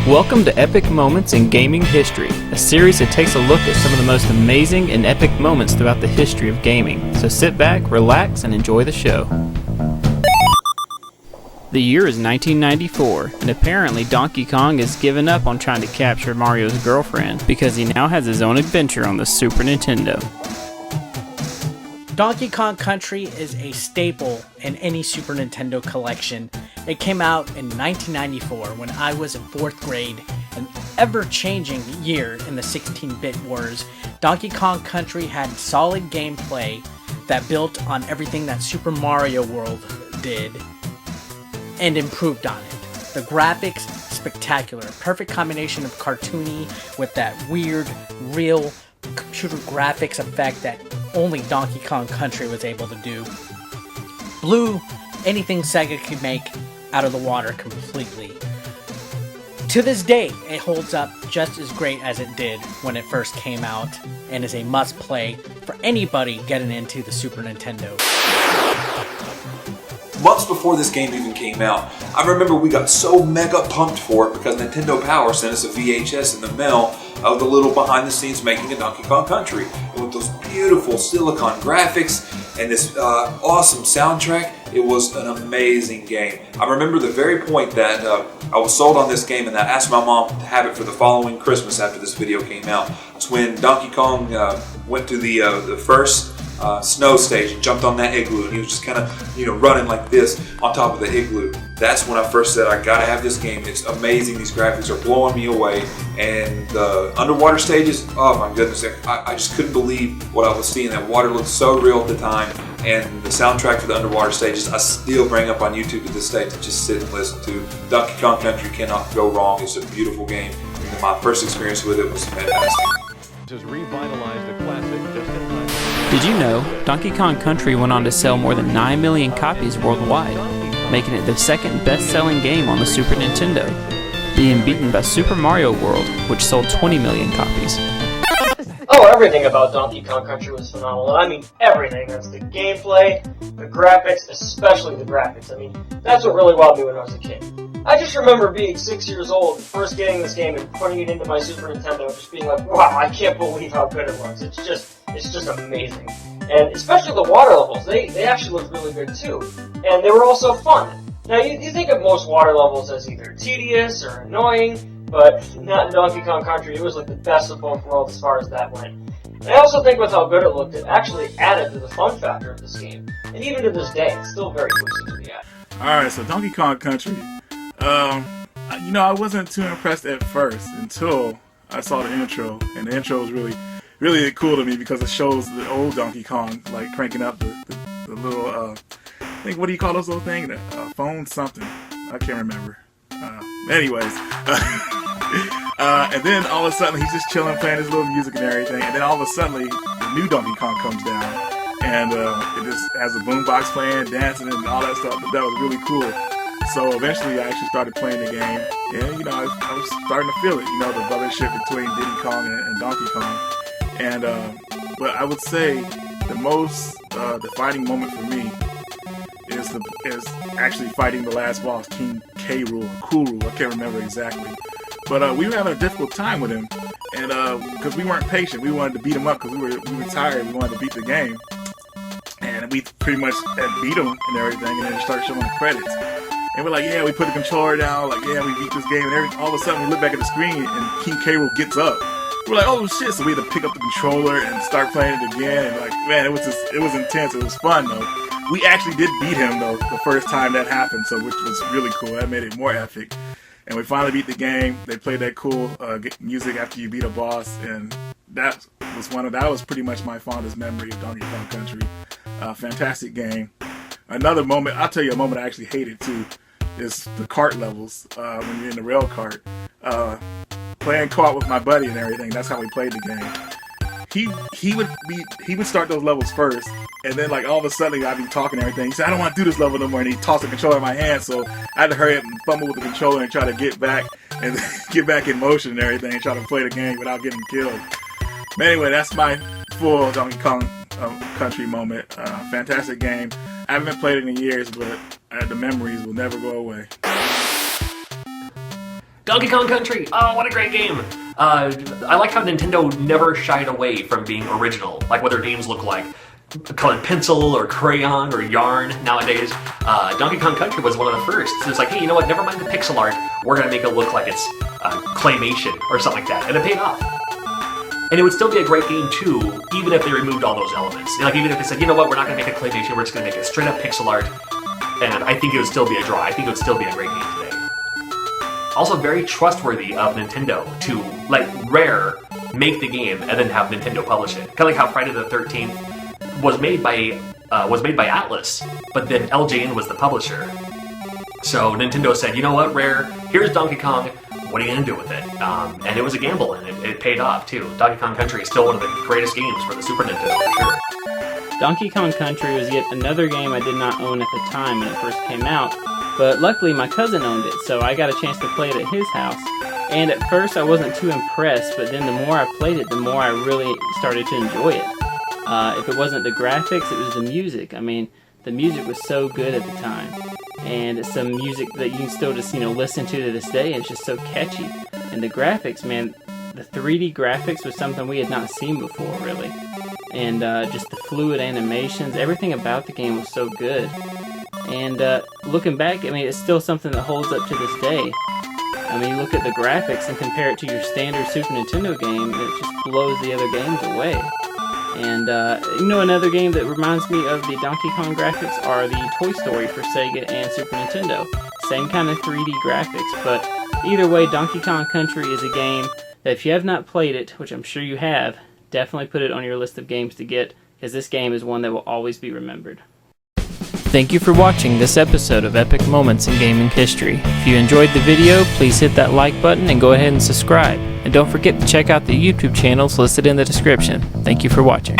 Welcome to Epic Moments in Gaming History, a series that takes a look at some of the most amazing and epic moments throughout the history of gaming. So sit back, relax, and enjoy the show. The year is 1994, and apparently Donkey Kong has given up on trying to capture Mario's girlfriend because he now has his own adventure on the Super Nintendo. Donkey Kong Country is a staple in any Super Nintendo collection. It came out in 1994 when I was in 4th grade, an ever-changing year in the 16-bit wars. Donkey Kong Country had solid gameplay that built on everything that Super Mario World did and improved on it. The graphics, spectacular. Perfect combination of cartoony with that weird, real computer graphics effect that only Donkey Kong Country was able to do. Blew anything Sega could make out of the water completely. To this day, it holds up just as great as it did when it first came out and is a must-play for anybody getting into the Super Nintendo. Months before this game even came out, I remember we got so mega pumped for it because Nintendo Power sent us a VHS in the mail of the little behind the scenes making of Donkey Kong Country. And with those beautiful silicon graphics and this awesome soundtrack, it was an amazing game. I remember the very point that I was sold on this game and I asked my mom to have it for the following Christmas after this video came out. It's when Donkey Kong went to the first snow stage and jumped on that igloo, and he was just kind of, running like this on top of the igloo. That's when I first said, I gotta have this game. It's amazing. These graphics are blowing me away. And the underwater stages, oh my goodness, I just couldn't believe what I was seeing. That water looked so real at the time. And the soundtrack for the underwater stages, I still bring up on YouTube to this day to just sit and listen to. Donkey Kong Country cannot go wrong. It's a beautiful game. And my first experience with it was fantastic. Has revitalized a classic just in time. Did you know Donkey Kong Country went on to sell more than 9 million copies worldwide, making it the second best-selling game on the Super Nintendo, being beaten by Super Mario World, which sold 20 million copies. Oh, everything about Donkey Kong Country was phenomenal. I mean, everything. That's the gameplay, the graphics, especially the graphics. I mean, that's what really wowed me when I was a kid. I just remember being 6 years old, first getting this game and putting it into my Super Nintendo, just being like, wow, I can't believe how good it was. It's just amazing. And especially the water levels, they actually looked really good too. And they were also fun. Now, you think of most water levels as either tedious or annoying, but not in Donkey Kong Country. It was like the best of both worlds as far as that went. And I also think with how good it looked, it actually added to the fun factor of this game. And even to this day, it's still very cool to be at. Alright, so Donkey Kong Country. I wasn't too impressed at first until I saw the intro, and the intro was really cool to me because it shows the old Donkey Kong, like cranking up the little, I think, what do you call those little things? Phone something. I can't remember. Anyways. And then all of a sudden he's just chilling, playing his little music and everything, and then all of a sudden the new Donkey Kong comes down, and it just has a boombox playing, dancing, and all that stuff. That was really cool. So eventually I actually started playing the game, and I was starting to feel it, the brothership between Diddy Kong and Donkey Kong. And but I would say the most defining moment for me is actually fighting the last boss, King K. Rool or Cool Rule. I can't remember exactly. But we were having a difficult time with him, and because we weren't patient, we wanted to beat him up because we were tired. We wanted to beat the game, and we pretty much had beat him and everything, and then it started showing the credits. And we're like, yeah, we put the controller down, like, yeah, we beat this game, and everything. All of a sudden, we look back at the screen, and King K. Rool gets up. We're like, oh shit! So we had to pick up the controller and start playing it again. And like, man, it was intense. It was fun though. We actually did beat him though the first time that happened, so which was really cool. That made it more epic. And we finally beat the game. They played that cool music after you beat a boss, and that was pretty much my fondest memory of Donkey Kong Country. Fantastic game. Another moment, I'll tell you a moment I actually hated too, is the kart levels, when you're in the rail kart. Playing co-op with my buddy and everything, that's how we played the game. He would start those levels first, and then like all of a sudden I'd be talking and everything. He said, I don't want to do this level no more, and he tossed the controller in my hand, so I had to hurry up and fumble with the controller and try to get back and get back in motion and everything and try to play the game without getting killed. But anyway, that's my full Donkey Kong Country moment. Fantastic game. I haven't played it in years, but the memories will never go away. Donkey Kong Country! Oh, what a great game! I like how Nintendo never shied away from being original, like what their games look like. Colored pencil or crayon or yarn nowadays. Donkey Kong Country was one of the first. So it's like, hey, you know what? Never mind the pixel art. We're gonna make it look like it's claymation or something like that, and it paid off. And it would still be a great game too, even if they removed all those elements. Like even if they said, you know what? We're not gonna make a claymation. We're just gonna make it straight up pixel art, and I think it would still be a draw. I think it would still be a great game today. Also, very trustworthy of Nintendo to let Rare make the game and then have Nintendo publish it. Kind of like how Friday the 13th. Was made by Atlas, but then LJN was the publisher. So Nintendo said, you know what, Rare, here's Donkey Kong, what are you going to do with it? And it was a gamble, and it paid off, too. Donkey Kong Country is still one of the greatest games for the Super Nintendo, for sure. Donkey Kong Country was yet another game I did not own at the time when it first came out, but luckily my cousin owned it, so I got a chance to play it at his house. And at first I wasn't too impressed, but then the more I played it, the more I really started to enjoy it. If it wasn't the graphics, it was the music. I mean, the music was so good at the time. And it's some music that you can still just, listen to this day, and it's just so catchy. And the graphics, man, the 3D graphics was something we had not seen before, really. And just the fluid animations, everything about the game was so good. And looking back, I mean, it's still something that holds up to this day. I mean, you look at the graphics and compare it to your standard Super Nintendo game, and it just blows the other games away. And, another game that reminds me of the Donkey Kong graphics are the Toy Story for Sega and Super Nintendo. Same kind of 3D graphics, but either way, Donkey Kong Country is a game that if you have not played it, which I'm sure you have, definitely put it on your list of games to get, because this game is one that will always be remembered. Thank you for watching this episode of Epic Moments in Gaming History. If you enjoyed the video, please hit that like button and go ahead and subscribe. And don't forget to check out the YouTube channels listed in the description. Thank you for watching.